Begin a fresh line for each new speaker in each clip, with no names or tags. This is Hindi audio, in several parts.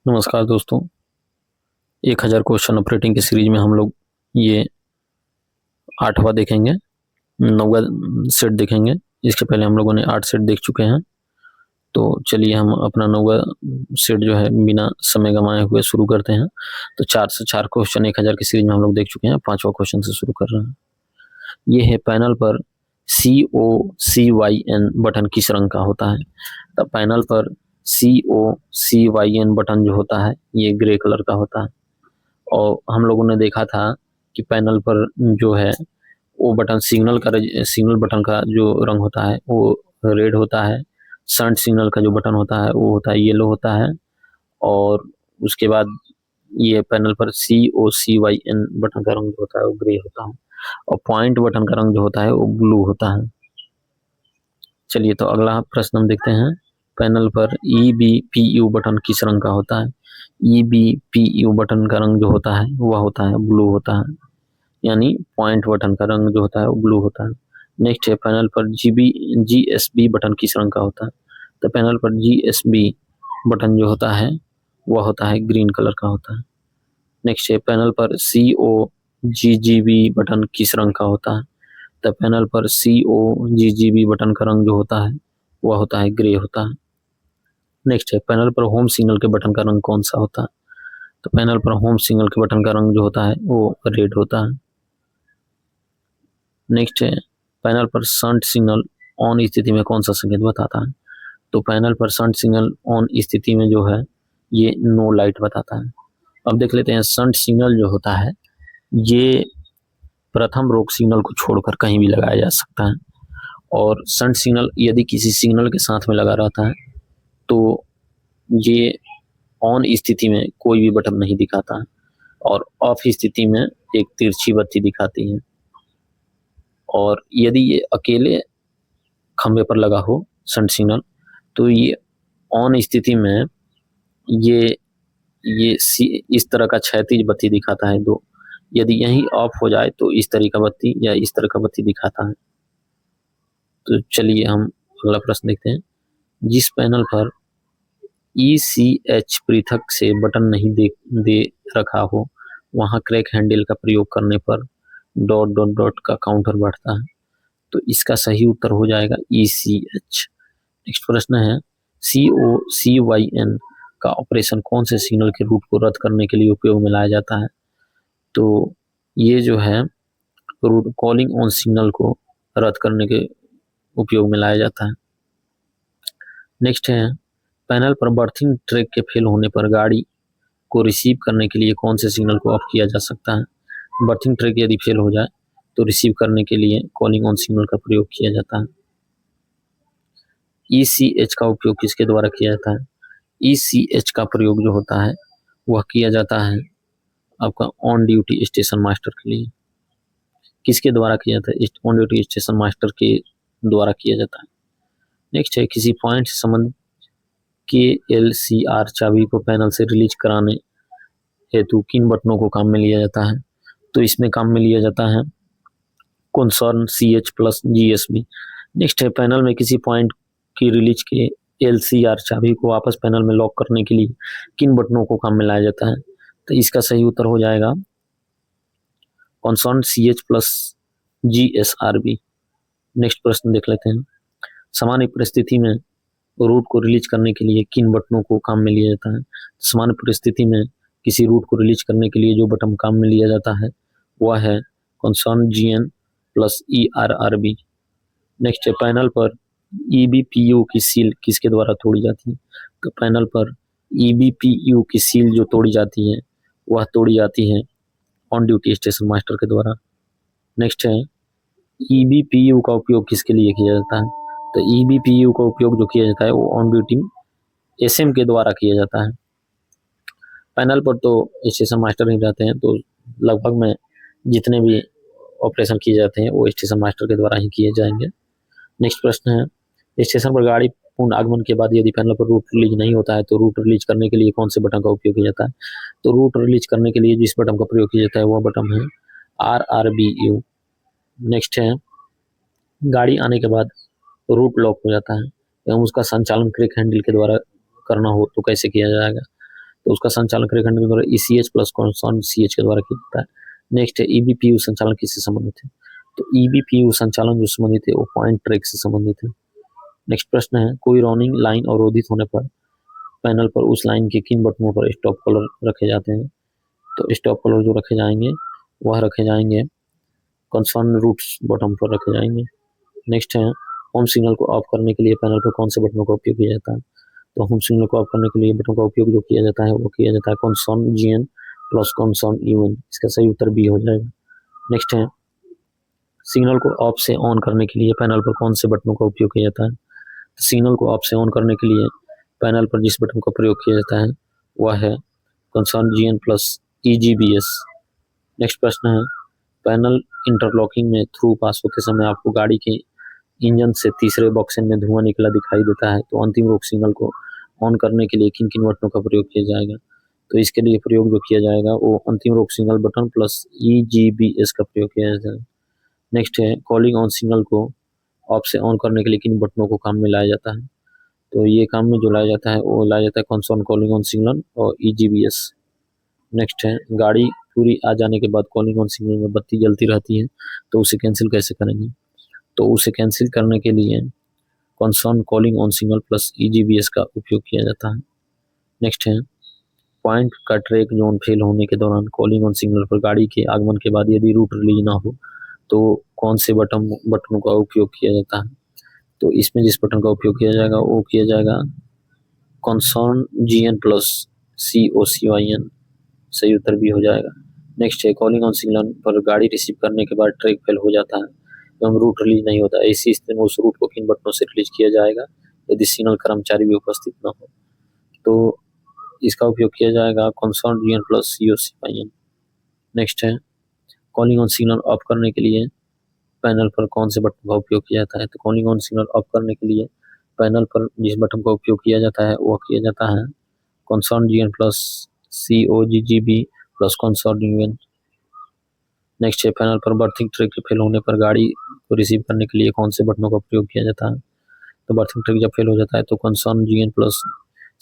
नमस्कार दोस्तों। 1000 क्वेश्चन ऑपरेटिंग की सीरीज में हम लोग ये 8वां देखेंगे, 9वां सेट देखेंगे। इसके पहले हम लोगों ने 8 सेट देख चुके हैं। तो चलिए हम अपना 9वां सेट जो है बिना समय गंवाए हुए शुरू करते हैं। तो 4 से 4 क्वेश्चन 1000 की सीरीज में हम लोग देख चुके हैं। 5वां क्वेश्चन से शुरू कर रहे हैं। ये है पैनल पर COCYN बटन किस रंग का होता है। तब पैनल पर COCYN बटन जो होता है ये ग्रे कलर का होता है। और हम लोगों ने देखा था कि पैनल पर जो है वो बटन सिग्नल बटन का जो रंग होता है वो रेड होता है। शंट सिग्नल का जो बटन होता है वो होता है येलो होता है। और उसके बाद ये पैनल पर COCYN बटन का रंग जो होता है वो ग्रे होता है। और पॉइंट बटन का रंग जो होता है वो ब्लू होता है। चलिए तो अगला प्रश्न हम देखते हैं। पैनल पर EBPU बटन किस रंग का होता है। EBPU बटन का रंग जो होता है वह होता है ब्लू होता है, यानी पॉइंट बटन का रंग जो होता है वो ब्लू होता है। नेक्स्ट है पैनल पर GSB बटन किस रंग का होता है। तो पैनल पर GSB बटन जो होता है वह होता है ग्रीन कलर का होता है। नेक्स्ट है पैनल पर COGGB बटन किस रंग का होता है। तो पैनल पर COGGB बटन का रंग जो होता है वह होता है ग्रे होता है। नेक्स्ट है पैनल पर होम सिग्नल के बटन का रंग कौन सा होता है। तो पैनल पर होम सिग्नल के बटन का रंग जो होता है वो रेड होता है। नेक्स्ट है पैनल पर शंट सिग्नल ऑन स्थिति में कौन सा संकेत बताता है। तो पैनल पर शंट सिग्नल ऑन स्थिति में जो है ये नो लाइट बताता है। अब देख लेते हैं शंट सिग्नल जो होता है ये प्रथम रोक सिग्नल को छोड़कर कहीं भी लगाया जा सकता है। और शंट सिग्नल यदि किसी सिग्नल के साथ में लगा रहता है तो ये ऑन स्थिति में कोई भी बटन नहीं दिखाता है और ऑफ स्थिति में एक तिरछी बत्ती दिखाती है। और यदि ये अकेले खंभे पर लगा हो शंट सिग्नल तो ये ऑन स्थिति में ये इस तरह का क्षैतिज बत्ती दिखाता है दो। यदि यही ऑफ हो जाए तो इस तरह का बत्ती या इस तरह का बत्ती दिखाता है। तो चलिए हम अगला प्रश्न देखते हैं। जिस पैनल पर ECH पृथक से बटन नहीं दे रखा हो वहां क्रैक हैंडल का प्रयोग करने पर ... का काउंटर बढ़ता है। तो इसका सही उत्तर हो जाएगा ECH। नेक्स्ट प्रश्न है COCYN का ऑपरेशन कौन से सिग्नल के रूट को रद्द करने के लिए उपयोग में लाया जाता है। तो ये जो है रूट कॉलिंग ऑन सिग्नल को रद्द करने के उपयोग में लाया जाता है। नेक्स्ट है पैनल पर बर्थिंग ट्रैक के फेल होने पर गाड़ी को रिसीव करने के लिए कौन से सिग्नल को ऑफ किया जा सकता है। बर्थिंग ट्रैक यदि फेल हो जाए तो रिसीव करने के लिए कॉलिंग ऑन सिग्नल का प्रयोग किया जाता है। ECH का उपयोग किसके द्वारा किया जाता है। ECH का प्रयोग जो होता है वह किया जाता है आपका ऑन ड्यूटी स्टेशन मास्टर के लिए। किसके द्वारा किया जाता है। ऑन ड्यूटी स्टेशन मास्टर के द्वारा किया जाता है। नेक्स्ट है किसी पॉइंट से संबंधित KLCR चाबी को पैनल से रिलीज कराने हेतु किन बटनों को काम में लिया जाता है। तो इसमें काम में लिया जाता है कंसर्न CH+GSB। नेक्स्ट है पैनल में किसी पॉइंट की रिलीज के LCR चाबी को वापस पैनल में लॉक करने के लिए किन बटनों को काम में लाया जाता है। तो इसका सही उत्तर हो जाएगा कंसर्न CH+GSRB। नेक्स्ट प्रश्न देख लेते हैं। सामान्य परिस्थिति में रूट को रिलीज करने के लिए किन बटनों को काम में लिया जाता है। सामान्य परिस्थिति में किसी रूट को रिलीज करने के लिए जो बटन काम में लिया जाता है वह है कंसर्न GN+ERRB। नेक्स्ट है पैनल पर EBPU की सील किसके द्वारा तोड़ी जाती है। तो पैनल पर EBPU की सील जो तोड़ी जाती है वह तोड़ी जाती है ऑन ड्यूटी स्टेशन मास्टर के द्वारा। नेक्स्ट है EBPU का उपयोग किसके लिए किया जाता है। तो EBPU का उपयोग जो किया जाता है वो ऑन ड्यूटी SM के द्वारा किया जाता है। पैनल पर तो स्टेशन मास्टर ही रहते हैं तो लगभग में जितने भी ऑपरेशन किए जाते हैं वो स्टेशन मास्टर के द्वारा ही किए जाएंगे। नेक्स्ट प्रश्न है स्टेशन पर गाड़ी पूर्ण आगमन के बाद यदि पैनल पर रूट रिलीज नहीं होता है तो रूट रिलीज करने के लिए कौन से बटन का उपयोग किया जाता है। तो रूट रिलीज करने के लिए जिस बटन का प्रयोग किया जाता है वह बटन है RRBU। नेक्स्ट है गाड़ी आने के बाद रूट लॉक हो जाता है एवं उसका संचालन क्रैक हैंडल के द्वारा करना हो तो कैसे किया जाएगा। तो उसका संचालन क्रियाखंड के द्वारा ECH प्लस कॉन्स्टेंट CH के द्वारा किया जाता है। नेक्स्ट है EBPU संचालन किससे संबंधित है? तो EBPU संचालन जो संबंधित है वो पॉइंट ट्रैक से संबंधित है। नेक्स्ट प्रश्न है, कोई रनिंग लाइन अवरोधित होने पर पैनल पर उस लाइन के किन बटनों पर स्टॉप कलर रखे जाते हैं? तो स्टॉप कलर जो रखे जाएंगे वह रखे जाएंगे कंसर्न रूट्स बटन पर रखे जाएंगे। नेक्स्ट है, होम सिग्नल को ऑफ करने के लिए पैनल पर कौन से बटनों का उपयोग किया जाता है? तो होम सिग्नल को ऑफ करने के लिए बटन का उपयोग जो किया जाता है वो किया जाता है concern GN plus concern UN। इसका सही उत्तर बी हो जाएगा। नेक्स्ट है, सिग्नल को ऑफ से ऑन करने के लिए पैनल पर कौन से बटनों का उपयोग किया जाता है? तो सिग्नल को ऑफ से ऑन करने के लिए पैनल पर जिस बटन का प्रयोग किया जाता है वह है concern GN plus EGBS। Next प्रश्न है, पैनल इंटरलॉकिंग में थ्रू पास होते समय आपको गाड़ी के इंजन से तीसरे बॉक्सन में धुआं निकला दिखाई देता है, तो अंतिम रोक सिग्नल को ऑन करने के लिए किन किन बटनों का प्रयोग किया जाएगा? तो इसके लिए प्रयोग जो किया जाएगा वो अंतिम रोक सिग्नल बटन प्लस EGBS का प्रयोग किया जाएगा। नेक्स्ट है, कॉलिंग ऑन सिग्नल को ऑफ से ऑन करने के लिए किन बटनों को काम में लाया जाता है? तो ये काम में जो लाया जाता है वो लाया जाता है कंसर्न कॉलिंग ऑन सिग्नल और EGBS। नेक्स्ट है, गाड़ी पूरी आ जाने के बाद कॉलिंग ऑन सिग्नल में बत्ती जलती रहती है तो उसे कैंसिल कैसे करेंगे? तो उसे कैंसिल करने के लिए concern calling on signal plus EGBS का उपयोग किया जाता है। नेक्स्ट है, पॉइंट का ट्रैक जोन फेल होने के दौरान कॉलिंग ऑन सिग्नल पर गाड़ी के आगमन के बाद यदि रूट रिलीज ना हो तो कौन से बटनों का उपयोग किया जाता है? तो इसमें जिस बटन का उपयोग किया जाएगा वो किया जाएगा कंसर्न GN प्लस COCYN। सही उत्तर भी हो जाएगा। नेक्स्ट है, कॉलिंग ऑन सिग्नल पर गाड़ी रिसीव करने के बाद ट्रैक फेल हो जाता है एवं रूट रिलीज नहीं होता, ऐसी स्थिति में उस रूट को किन बटनों से रिलीज किया जाएगा यदि सिग्नल कर्मचारी भी उपस्थित न हो? तो इसका उपयोग किया जाएगा concern GN plus COCYN। Next है, कॉलिंग ऑन सिग्नल ऑफ करने के लिए पैनल पर कौन से बटन का उपयोग किया जाता है? तो कॉलिंग ऑन सिग्नल ऑफ करने के लिए पैनल पर जिस बटन का उपयोग किया जाता है वह किया जाता है concern GN plus COGGB plus concern UN। Next है, पैनल पर बर्थिंग ट्रैक के फेल होने पर गाड़ी को रिसीव करने के लिए कौन से बटनों का प्रयोग किया जाता है? तो बर्थिंग ट्रैक जब फेल हो जाता है तो concern GN plus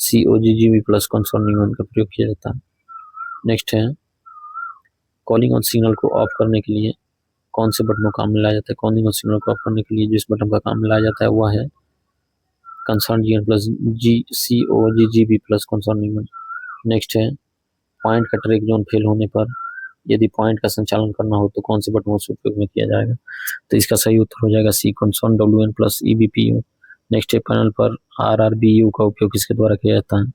COGGB plus concern UN का प्रयोग किया जाता है। नेक्स्ट है, कॉलिंग ऑन सिग्नल को ऑफ करने के लिए कौन से बटनों का काम में लाया जाता है? कॉलिंग ऑन सिग्नल को ऑफ करने के लिए जिस बटन का काम में लाया जाता है वह है concern GN plus COGGB plus concern UN। Next है, पॉइंट का ट्रैक जोन फेल होने पर यदि पॉइंट का संचालन करना हो तो कौन से बटनों से उपयोग में किया जाएगा? तो इसका सही उत्तर हो जाएगा C concern WN plus EBPU। Next है, पैनल पर RRBU का उपयोग किसके द्वारा किया जाता है?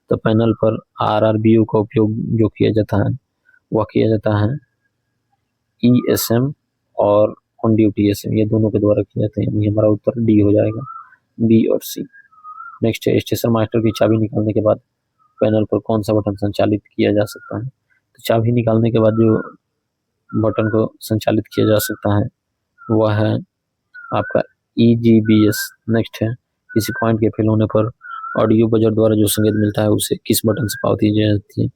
तो पैनल पर RRBU का उपयोग जो किया जाता है वह किया जाता है ESM और ऑन ड्यूटी SM, ये दोनों के द्वारा किया जाता है, यानी हमारा उत्तर D हो जाएगा, B और C। नेक्स्ट है, स्टेशन मास्टर की चाबी निकालने के बाद पैनल पर कौन सा बटन संचालित किया जा सकता है? तो चाबी निकालने के बाद जो बटन को संचालित किया जा सकता है वह है आपका EGBS। नेक्स्ट है, किसी पॉइंट के फेल होने पर ऑडियो बजर द्वारा जो संकेत मिलता है उसे किस बटन से पावती दी जाती है?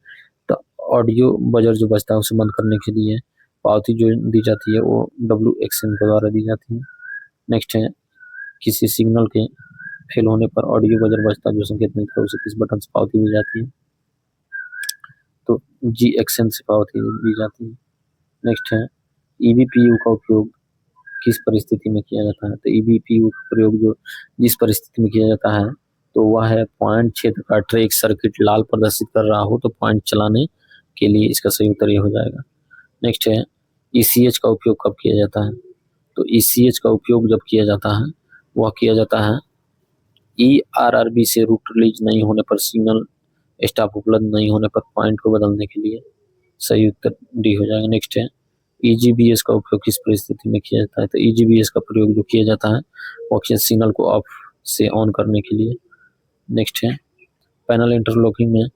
तो ऑडियो बजर जो बजता है उसे बंद करने के लिए पावती जो दी जाती है वो WXN के द्वारा दी जाती है। नेक्स्ट है, किसी सिग्नल के फेल होने पर ऑडियो बजर बजता जो संकेत मिलता है उसे किस बटन से पावती दी जाती है? तो GXN से पावती दी जाती है। नेक्स्ट है, EBPU का उपयोग किस परिस्थिति में किया जाता है? तो EBPU का प्रयोग जो जिस परिस्थिति में किया जाता है तो वह है पॉइंट क्षेत्र का ट्रैक सर्किट लाल प्रदर्शित कर रहा हो तो पॉइंट चलाने के लिए, इसका सही उत्तर ये हो जाएगा। नेक्स्ट है, ECH का उपयोग कब किया जाता है? तो ECH का उपयोग जब किया जाता है वह किया जाता है ERRB से रूट रिलीज नहीं होने पर, सिग्नल स्टाफ उपलब्ध नहीं होने पर पॉइंट को बदलने के लिए। सही उत्तर D हो जाएगा। नेक्स्ट है, EGBS का उपयोग किस परिस्थिति में किया जाता है? तो EGBS का प्रयोग जो किया जाता है वो सिग्नल को ऑफ से ऑन करने के लिए। नेक्स्ट है, पैनल इंटरलॉकिंग में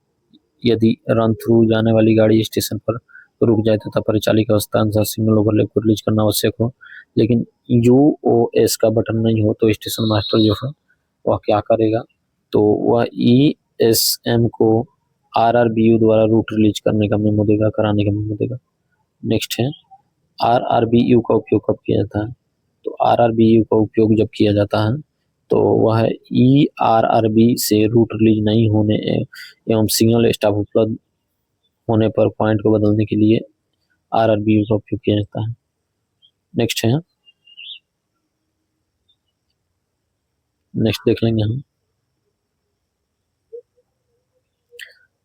यदि रन थ्रू जाने वाली गाड़ी स्टेशन पर रुक जाए तथा परिचालिका अवस्था अनुसार सिग्नल ओवरलैप को रिलीज करना आवश्यक हो लेकिन UOS का बटन नहीं हो तो स्टेशन मास्टर जो है वह क्या करेगा? तो वह ESM को RRBU द्वारा रूट रिलीज करने का मेमो देगा, कराने का मेमो देगा। नेक्स्ट है, RRBU का उपयोग कब किया जाता है? तो RRBU का उपयोग जब किया जाता है तो वह है ERRB से रूट रिलीज नहीं होने एवं सिग्नल स्टाफ उपलब्ध होने पर पॉइंट को बदलने के लिए RRB का उपयोग किया जाता है। नेक्स्ट है, नेक्स्ट देख लेंगे हम।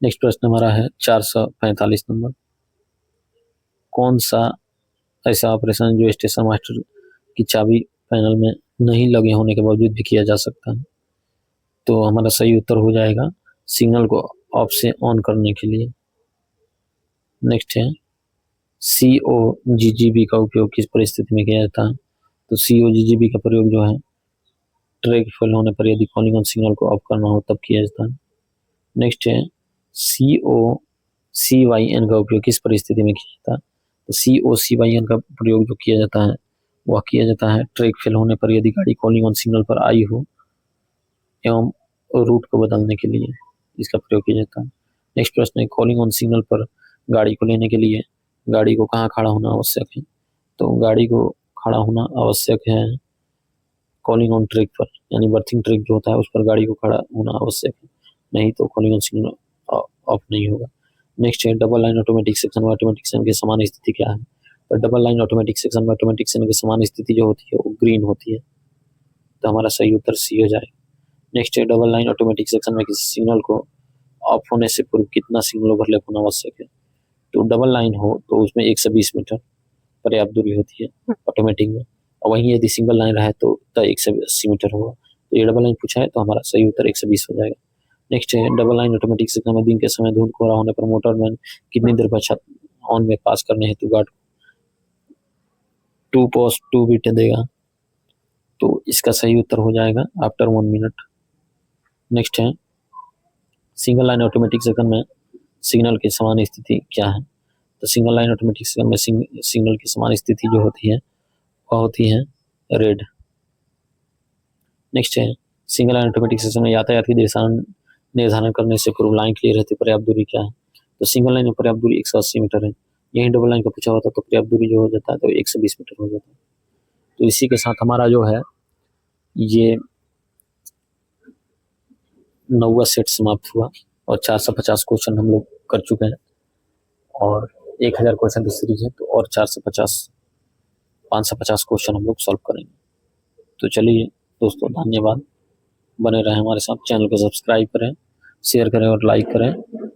नेक्स्ट प्रश्न हमारा है 445 नंबर। कौन सा ऐसा ऑपरेशन जो स्टेशन मास्टर की चाबी पैनल में नहीं लगे होने के बावजूद भी किया जा सकता है? तो हमारा सही उत्तर हो जाएगा सिग्नल को ऑफ से ऑन करने के लिए। नेक्स्ट है, COGGB का उपयोग किस परिस्थिति में किया जाता है? तो COGGB का प्रयोग जो है ट्रैक फेल होने पर यदि कॉलिंग ऑन सिग्नल को ऑफ करना हो तब किया जाता है। नेक्स्ट है, COCYN का उपयोग किस परिस्थिति में किया जाता है? तो COCYN का प्रयोग जो किया जाता है वह किया जाता है ट्रैक फेल होने पर यदि गाड़ी कॉलिंग ऑन सिग्नल पर आई हो एवं रूट को बदलने के लिए इसका प्रयोग किया जाता है। नेक्स्ट प्रश्न है, कॉलिंग ऑन सिग्नल पर गाड़ी को लेने के लिए गाड़ी को कहाँ खड़ा होना आवश्यक है? तो गाड़ी को खड़ा होना आवश्यक है कॉलिंग ऑन ट्रैक पर, यानी बर्थिंग ट्रैक जो होता है उस पर गाड़ी को खड़ा होना आवश्यक है, नहीं तो कॉलिंग ऑन सिग्नल ऑफ नहीं होगा। नेक्स्ट है, डबल लाइन ऑटोमेटिक सेक्शन व ऑटोमेटिक सेक्शन की समान स्थिति क्या है? तो डबल लाइन ऑटोमेटिक सेक्शन व ऑटोमेटिक सेक्शन की समान स्थिति जो होती है वो ग्रीन होती है, तो हमारा सही उत्तर सी हो जाएगा। नेक्स्ट है, डबल लाइन ऑटोमेटिक सेक्शन में किसी सिग्नल को ऑफ होने से पूर्व कितना सिग्नल ओवरलैप होना आवश्यक है? तो डबल लाइन हो तो उसमें 120 मीटर पर्याप्त दूरी होती है ऑटोमेटिक में, और वहीं यदि सिंगल लाइन रहे तो 180 मीटर होगा। तो ये डबल लाइन पूछा है तो हमारा सही उत्तर 120 हो जाएगा। नेक्स्ट है, डबल लाइन ऑटोमेटिक सेक्शन में दिन के समय धुंध कोहरा होने पर मोटरमैन कितनी देर पश्चात ऑन में पास करने हेतु गार्ड 2 बीट देगा? तो इसका सही उत्तर हो जाएगा आफ्टर 1 मिनट। नेक्स्ट है, सिंगल लाइन ऑटोमेटिक सेक्शन में सिग्नल की समान स्थिति क्या है? तो सिंगल लाइन ऑटोमेटिक सेक्शन में सिग्नल की समान स्थिति जो होती है वह होती है रेड। नेक्स्ट है, सिंगल लाइन ऑटोमेटिक सेक्शन में यातायात की दिशा निर्धारण करने से पूर्व लाइन क्लियर रहती पर्याप्त दूरी क्या है? तो सिंगल लाइन में पर्याप्त दूरी 180 मीटर है, यही डबल लाइन का पूछा होता तो पर्याप्त दूरी जो हो जाता है तो 120 मीटर हो जाता है। तो इसी के साथ हमारा जो है ये 9वां सेट समाप्त हुआ और 450 क्वेश्चन हम लोग कर चुके हैं और 1000 क्वेश्चन की सीरीज है, तो और 550 क्वेश्चन हम लोग सॉल्व करेंगे। तो चलिए दोस्तों, धन्यवाद, बने रहें हमारे साथ, चैनल को सब्सक्राइब करें, शेयर करें और लाइक करें।